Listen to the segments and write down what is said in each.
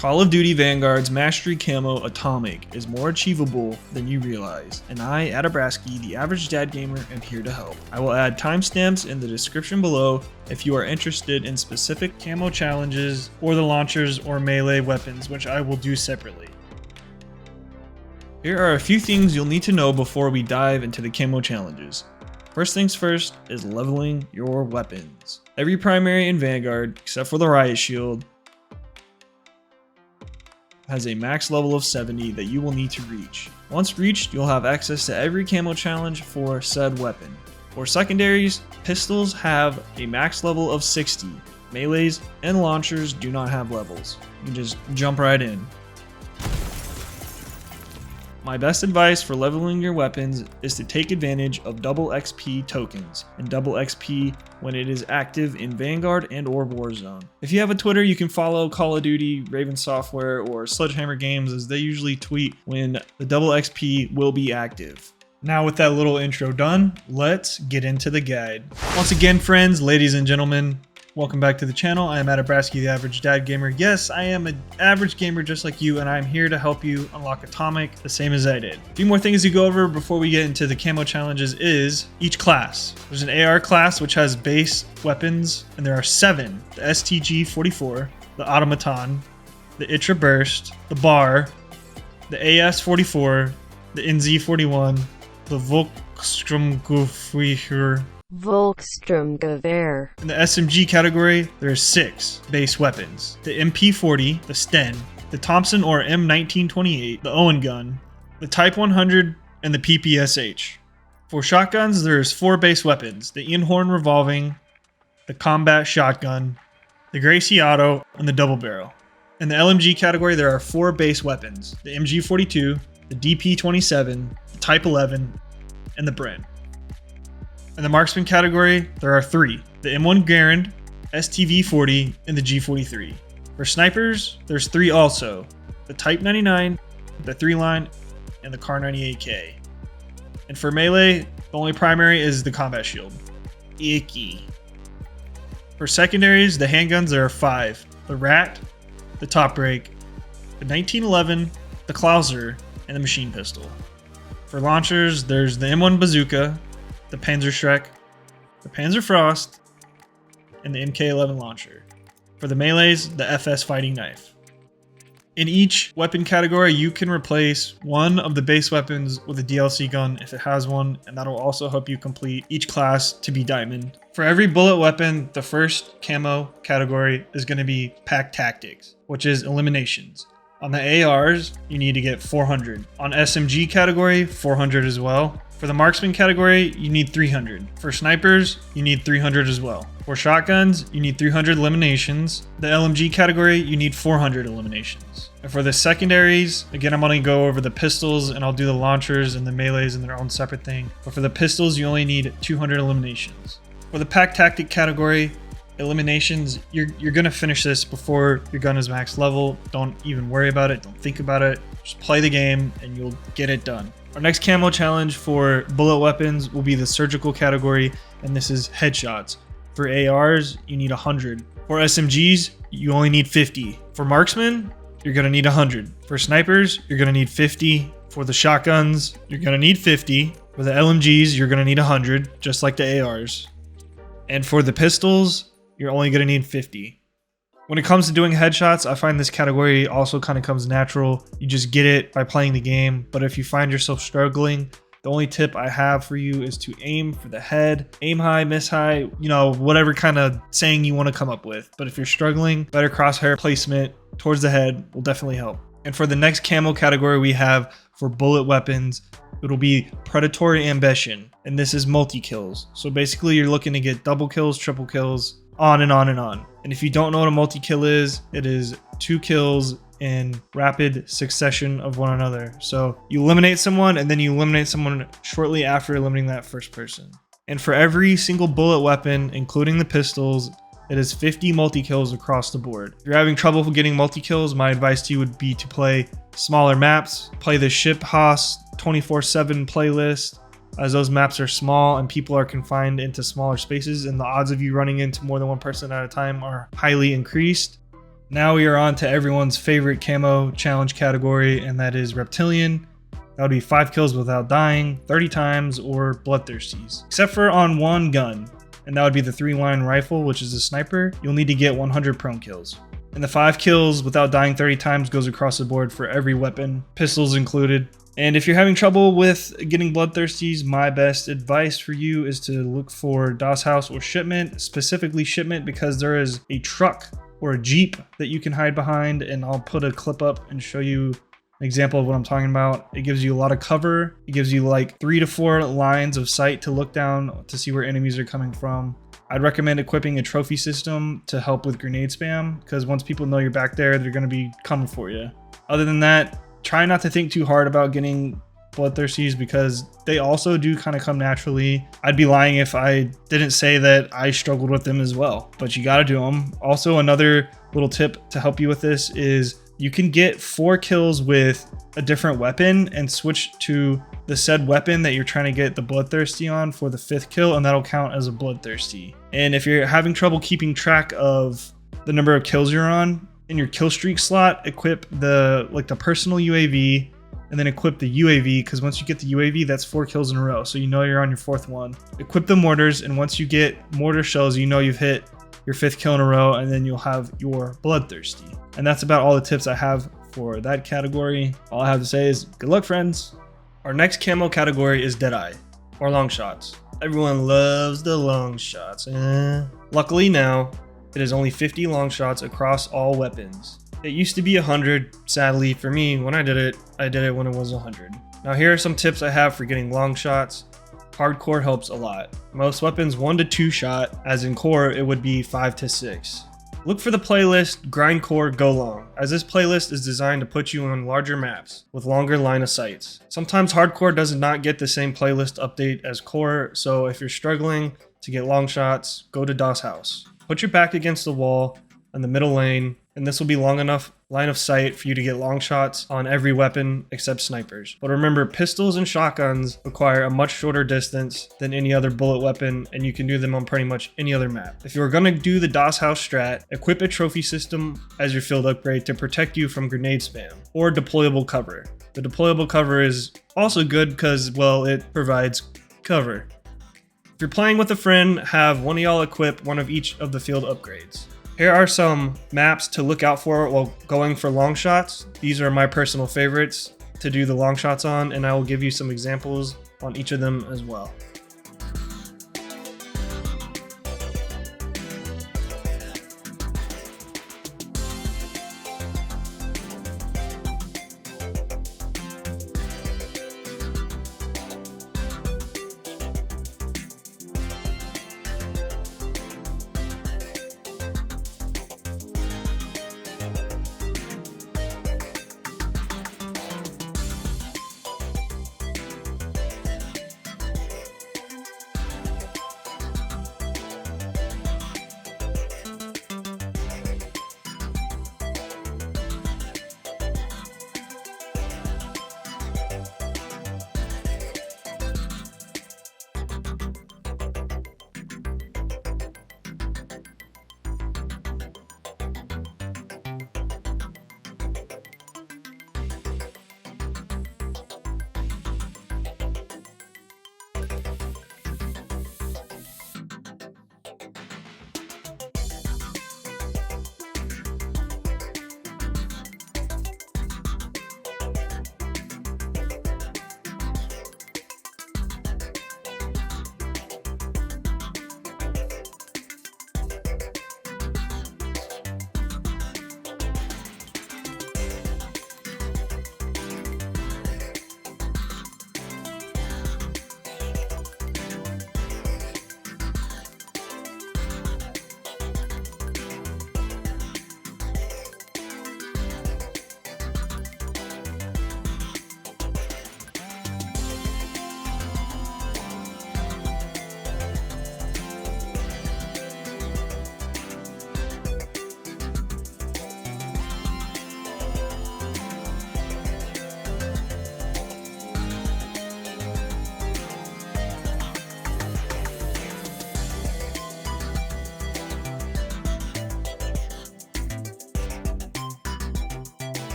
Call of Duty Vanguard's Mastery Camo Atomic is more achievable than you realize, and I, Adabrasky, the average dad gamer, am here to help. I will add timestamps in the description below if you are interested in specific camo challenges or the launchers or melee weapons, which I will do separately. Here are a few things you'll need to know before we dive into the camo challenges. First things first is leveling your weapons. Every primary in Vanguard, except for the Riot Shield, has a max level of 70 that you will need to reach. Once reached, you'll have access to every camo challenge for said weapon. For secondaries, pistols have a max level of 60. Melees and launchers do not have levels. You can just jump right in. My best advice for leveling your weapons is to take advantage of double XP tokens and double XP when it is active in Vanguard and or Warzone. If you have a Twitter, you can follow Call of Duty, Raven Software, or Sledgehammer Games, as they usually tweet when the double XP will be active. Now with that little intro done, let's get into the guide. Once again, friends, ladies and gentlemen, welcome back to the channel. I am Adabrasky, the average dad gamer. Yes, I am an average gamer just like you, and I'm here to help you unlock Atomic the same as I did. A few more things to go over before we get into the camo challenges is each class. There's an AR class which has base weapons, and there are 7. The STG-44, the Automaton, the Itra Burst, the Bar, the AS-44, the NZ-41, the Volkssturmgewehr. Volkssturmgewehr. In the SMG category, there are 6 base weapons. The MP40, the Sten, the Thompson or M1928, the Owen gun, the Type 100, and the PPSH. For shotguns, there's 4 base weapons. The Ian Horn revolving, the Combat Shotgun, the Gracie Auto, and the Double Barrel. In the LMG category, there are 4 base weapons. The MG42, the DP27, the Type 11, and the Bren. In the marksman category, there are 3. The M1 Garand, STV-40, and the G43. For snipers, there's 3 also. The Type 99, the 3-line, and the Kar 98K. And for melee, the only primary is the Combat Shield. Icky. For secondaries, the handguns, there are 5. The Rat, the Top Break, the 1911, the Klauser, and the Machine Pistol. For launchers, there's the M1 Bazooka, the Panzerschreck, the Panzerfrost, and the MK11 launcher. For the melees, the FS Fighting Knife. In each weapon category, you can replace one of the base weapons with a DLC gun if it has one, and that'll also help you complete each class to be Diamond. For every bullet weapon, the first camo category is going to be Pack Tactics, which is eliminations. On the ARs, you need to get 400. On SMG category, 400 as well. For the marksman category, you need 300. For snipers, you need 300 as well. For shotguns, you need 300 eliminations. The LMG category, you need 400 eliminations. And for the secondaries, again, I'm going to go over the pistols, and I'll do the launchers and the melees in their own separate thing. But for the pistols, you only need 200 eliminations. For the pack tactic category, eliminations, you're going to finish this before your gun is max level. Don't even worry about it. Don't think about it. Just play the game and you'll get it done. Our next camo challenge for bullet weapons will be the surgical category, and this is headshots. For ARs, you need 100. For SMGs, you only need 50. For marksmen, you're going to need 100. For snipers, you're going to need 50. For the shotguns, you're going to need 50. For the LMGs, you're going to need 100, just like the ARs. And for the pistols, you're only going to need 50. When it comes to doing headshots, I find this category also kind of comes natural. You just get it by playing the game. But if you find yourself struggling, the only tip I have for you is to aim for the head. Aim high, miss high, you know, whatever kind of saying you want to come up with. But if you're struggling, better crosshair placement towards the head will definitely help. And for the next camo category we have for bullet weapons, it'll be Predatory Ambition. And this is multi-kills. So basically you're looking to get double kills, triple kills, on and on and on. And if you don't know what a multi-kill is, it is 2 kills in rapid succession of one another. So you eliminate someone and then you eliminate someone shortly after eliminating that first person. And for every single bullet weapon, including the pistols, it is 50 multi-kills across the board. If you're having trouble getting multi-kills, my advice to you would be to play smaller maps, play the Ship Haas 24/7 playlist, as those maps are small and people are confined into smaller spaces, and the odds of you running into more than one person at a time are highly increased. Now we are on to everyone's favorite camo challenge category, and that is Reptilian. That would be 5 kills without dying 30 times or Bloodthirsties. Except for on one gun, and that would be the 3-line rifle, which is a sniper. You'll need to get 100 prone kills. And the 5 kills without dying 30 times goes across the board for every weapon, pistols included. And if you're having trouble with getting Bloodthirsties, my best advice for you is to look for DOS House or Shipment, specifically Shipment, because there is a truck or a Jeep that you can hide behind, and I'll put a clip up and show you an example of what I'm talking about. It gives you a lot of cover. It gives you like 3 to 4 lines of sight to look down to see where enemies are coming from. I'd recommend equipping a trophy system to help with grenade spam, because once people know you're back there, they're going to be coming for you. Other than that, try not to think too hard about getting Bloodthirsties, because they also do kind of come naturally. I'd be lying if I didn't say that I struggled with them as well, but you got to do them. Also, another little tip to help you with this is you can get 4 kills with a different weapon and switch to the said weapon that you're trying to get the Bloodthirsty on for the 5th kill, and that'll count as a Bloodthirsty. And if you're having trouble keeping track of the number of kills you're on, in your kill streak slot, equip the personal UAV, and then equip the UAV, because once you get the UAV, that's 4 kills in a row, so you know you're on your 4th one. Equip the mortars, and once you get mortar shells, you know you've hit your 5th kill in a row, and then you'll have your Bloodthirsty. And that's about all the tips I have for that category. All I have to say is good luck, friends. Our next camo category is Deadeye, or long shots. Everyone loves the long shots. Luckily now, it is only 50 long shots across all weapons. It used to be 100. Sadly for me, when I did it when it was 100. Now here are some tips I have for getting long shots. Hardcore helps a lot. Most weapons 1 to 2 shot, as in core it would be 5 to 6. Look for the playlist Grindcore Go Long, as this playlist is designed to put you on larger maps with longer line of sights. Sometimes hardcore does not get the same playlist update as core, so if you're struggling to get long shots, go to DOS House. Put your back against the wall in the middle lane, and this will be long enough line of sight for you to get long shots on every weapon except snipers. But remember, pistols and shotguns require a much shorter distance than any other bullet weapon, and you can do them on pretty much any other map. If you're gonna do the DOS House strat, equip a trophy system as your field upgrade to protect you from grenade spam, or deployable cover. The deployable cover is also good because, well, it provides cover. If you're playing with a friend, have one of y'all equip one of each of the field upgrades. Here are some maps to look out for while going for long shots. These are my personal favorites to do the long shots on, and I will give you some examples on each of them as well.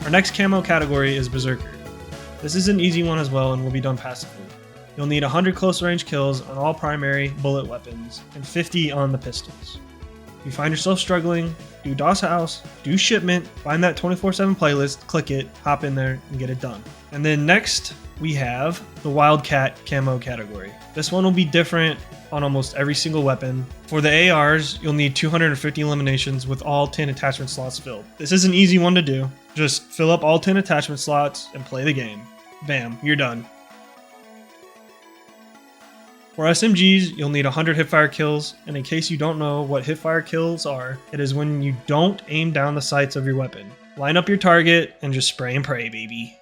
Our next camo category is Berserker. This is an easy one as well and will be done passively. You'll need 100 close range kills on all primary bullet weapons and 50 on the pistols. If you find yourself struggling, do DOS House, do Shipment, find that 24/7 playlist, click it, hop in there and get it done. And then next we have the Wildcat camo category. This one will be different on almost every single weapon. For the ARs, you'll need 250 eliminations with all 10 attachment slots filled. This is an easy one to do. Just fill up all 10 attachment slots and play the game. Bam, you're done. For SMGs, you'll need 100 hipfire kills, and in case you don't know what hipfire kills are, it is when you don't aim down the sights of your weapon. Line up your target and just spray and pray, baby.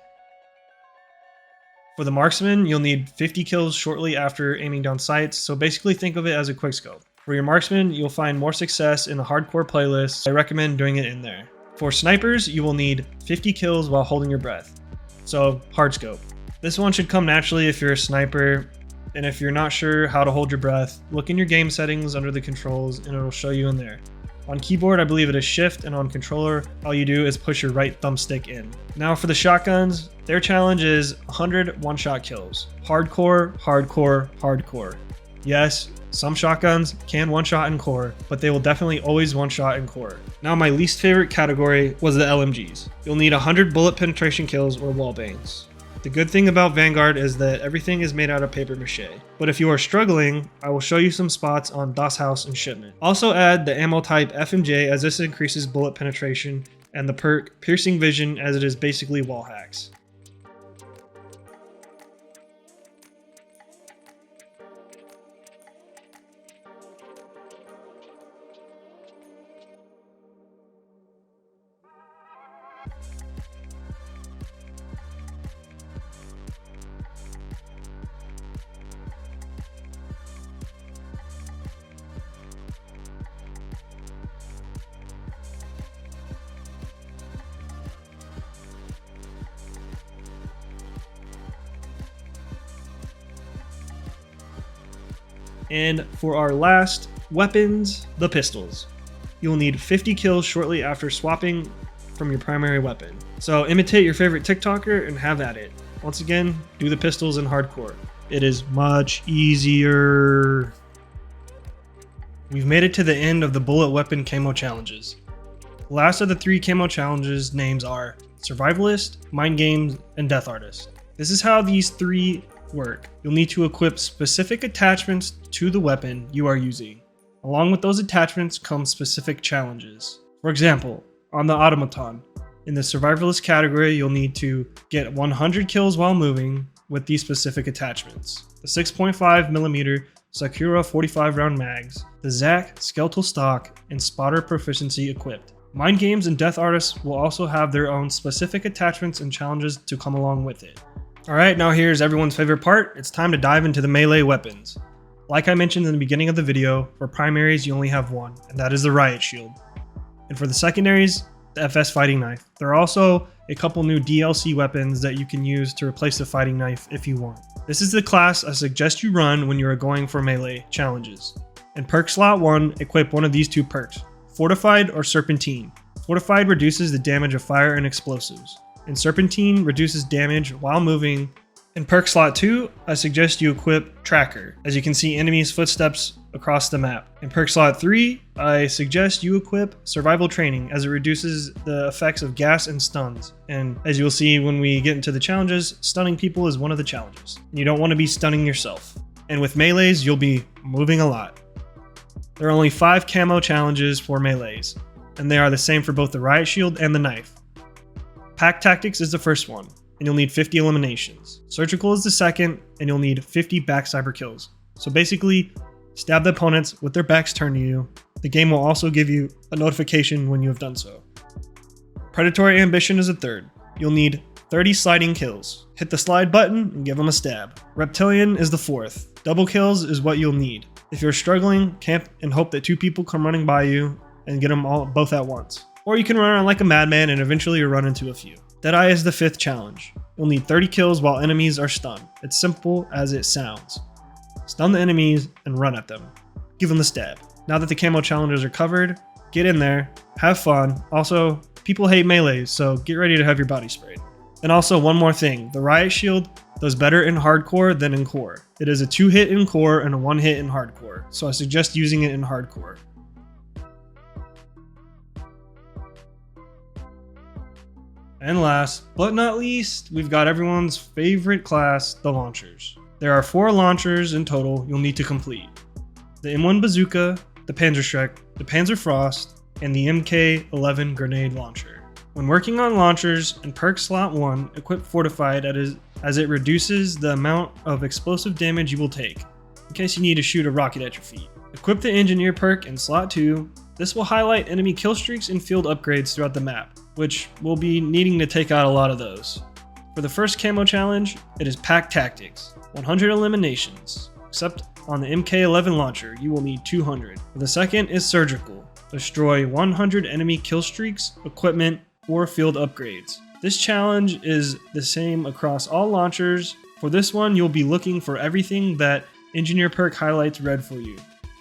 For the marksman, you'll need 50 kills shortly after aiming down sights, so basically think of it as a quickscope. For your marksman, you'll find more success in the hardcore playlist. I recommend doing it in there. For snipers, you will need 50 kills while holding your breath, so hardscope. This one should come naturally if you're a sniper, and if you're not sure how to hold your breath, look in your game settings under the controls and it'll show you in there. On keyboard, I believe it is shift, and on controller, all you do is push your right thumbstick in. Now for the shotguns, their challenge is 100 one-shot kills. Hardcore, hardcore, hardcore. Yes, some shotguns can one-shot in core, but they will definitely always one-shot in core. Now my least favorite category was the LMGs. You'll need 100 bullet penetration kills or wall bangs. The good thing about Vanguard is that everything is made out of paper mache, but if you are struggling, I will show you some spots on DOS House and Shipment. Also add the ammo type FMJ, as this increases bullet penetration, and the perk Piercing Vision, as it is basically wall hacks. And for our last weapons, the pistols. You'll need 50 kills shortly after swapping from your primary weapon. So imitate your favorite TikToker and have at it. Once again, do the pistols in hardcore. It is much easier. We've made it to the end of the bullet weapon camo challenges. The last of the 3 camo challenges names are Survivalist, Mindgames, and Death Artist. This is how these 3 work. You'll need to equip specific attachments to the weapon you are using. Along with those attachments come specific challenges. For example, on the automaton, in the survivalist category, you'll need to get 100 kills while moving with these specific attachments. The 6.5mm Sakura 45 round mags, the Zac skeletal stock, and spotter proficiency equipped. Mindgames and Death Artists will also have their own specific attachments and challenges to come along with it. Alright, now here's everyone's favorite part. It's time to dive into the melee weapons. Like I mentioned in the beginning of the video, for primaries you only have one, and that is the Riot Shield. And for the secondaries, the FS Fighting Knife. There are also a couple new DLC weapons that you can use to replace the Fighting Knife if you want. This is the class I suggest you run when you are going for melee challenges. In perk slot 1, equip one of these 2 perks, Fortified or Serpentine. Fortified reduces the damage of fire and explosives, and Serpentine reduces damage while moving. In perk slot 2, I suggest you equip Tracker, as you can see enemies' footsteps across the map. In perk slot 3, I suggest you equip Survival Training, as it reduces the effects of gas and stuns. And as you'll see when we get into the challenges, stunning people is one of the challenges. You don't want to be stunning yourself. And with melees, you'll be moving a lot. There are only 5 camo challenges for melees, and they are the same for both the Riot Shield and the knife. Pack Tactics is the first one. and you'll need 50 eliminations. Surgical is the second, and you'll need 50 back cyber kills. So basically, stab the opponents with their backs turned to you. The game will also give you a notification when you have done so. Predatory Ambition is the third. You'll need 30 sliding kills. Hit the slide button and give them a stab. Reptilian is the fourth. Double kills is what you'll need. If you're struggling, camp and hope that 2 people come running by you and get them both at once. Or you can run around like a madman and eventually you'll run into a few. Deadeye is the fifth challenge. You'll need 30 kills while enemies are stunned. It's simple as it sounds. Stun the enemies and run at them. Give them the stab. Now that the camo challenges are covered, get in there, have fun. Also, people hate melees, so get ready to have your body sprayed. And also one more thing, the Riot Shield does better in hardcore than in core. It is a 2-hit in core and a 1-hit in hardcore, so I suggest using it in hardcore. And last but not least, we've got everyone's favorite class, the launchers. There are 4 launchers in total you'll need to complete. The M1 Bazooka, the Panzerschreck, the Panzerfrost, and the MK11 grenade launcher. When working on launchers in perk slot 1, equip Fortified as it reduces the amount of explosive damage you will take, in case you need to shoot a rocket at your feet. Equip the Engineer perk in slot 2. This will highlight enemy kill streaks and field upgrades throughout the map, which we'll be needing to take out a lot of those. For the first camo challenge, it is Pack Tactics, 100 eliminations. Except on the MK11 launcher, you will need 200. For the second is Surgical, destroy 100 enemy kill streaks, equipment, or field upgrades. This challenge is the same across all launchers. For this one, you'll be looking for everything that Engineer perk highlights red for you.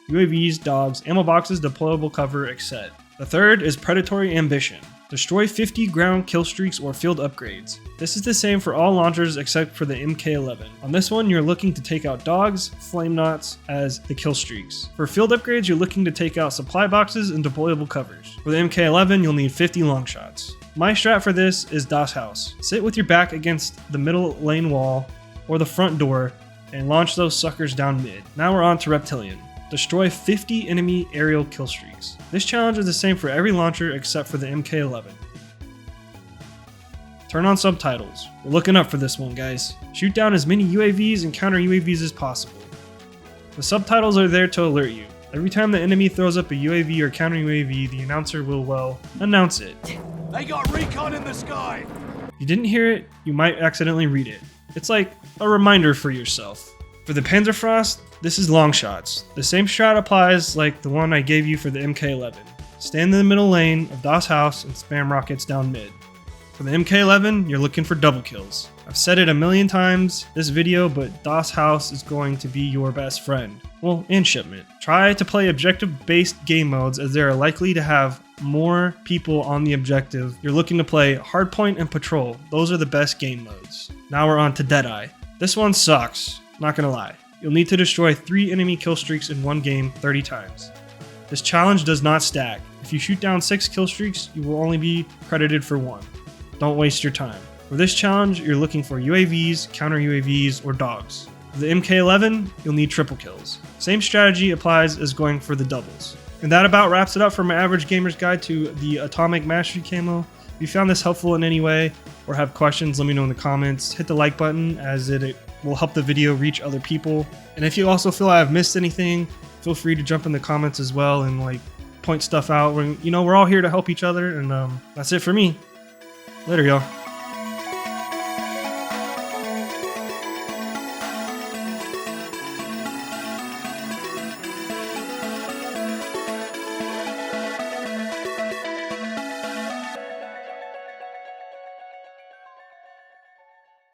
UAVs, dogs, ammo boxes, deployable cover, etc. The third is Predatory Ambition. Destroy 50 ground kill streaks or field upgrades. This is the same for all launchers except for the MK11. On this one, you're looking to take out dogs, flame knots as the kill streaks. For field upgrades, you're looking to take out supply boxes and deployable covers. For the MK11, you'll need 50 long shots. My strat for this is Das Haus. Sit with your back against the middle lane wall or the front door and launch those suckers down mid. Now we're on to Reptilian. Destroy 50 enemy aerial kill streaks. This challenge is the same for every launcher except for the MK11. Turn on subtitles. We're looking up for this one, guys. Shoot down as many UAVs and counter UAVs as possible. The subtitles are there to alert you. Every time the enemy throws up a UAV or counter UAV, the announcer will, well, announce it. They got recon in the sky! If you didn't hear it, you might accidentally read it. It's like a reminder for yourself. For the Panzerfrost, this is long shots. The same strat applies like the one I gave you for the MK11. Stand in the middle lane of Das Haus and spam rockets down mid. For the MK11, you're looking for double kills. I've said it a million times this video, but Das Haus is going to be your best friend. Well, and shipment. Try to play objective-based game modes as they are likely to have more people on the objective. You're looking to play Hardpoint and Patrol. Those are the best game modes. Now we're on to Deadeye. This one sucks, not gonna lie. You'll need to destroy 3 enemy kill streaks in one game 30 times. This challenge does not stack. If you shoot down 6 kill streaks, you will only be credited for 1. Don't waste your time. For this challenge, you're looking for UAVs, counter UAVs, or dogs. For the MK11, you'll need triple kills. Same strategy applies as going for the doubles. And that about wraps it up for my average gamer's guide to the Atomic Mastery Camo. If you found this helpful in any way or have questions, let me know in the comments. Hit the like button as it will help the video reach other people. And if you also feel I've missed anything, feel free to jump in the comments as well and point stuff out. We're all here to help each other, and that's it for me. Later, y'all.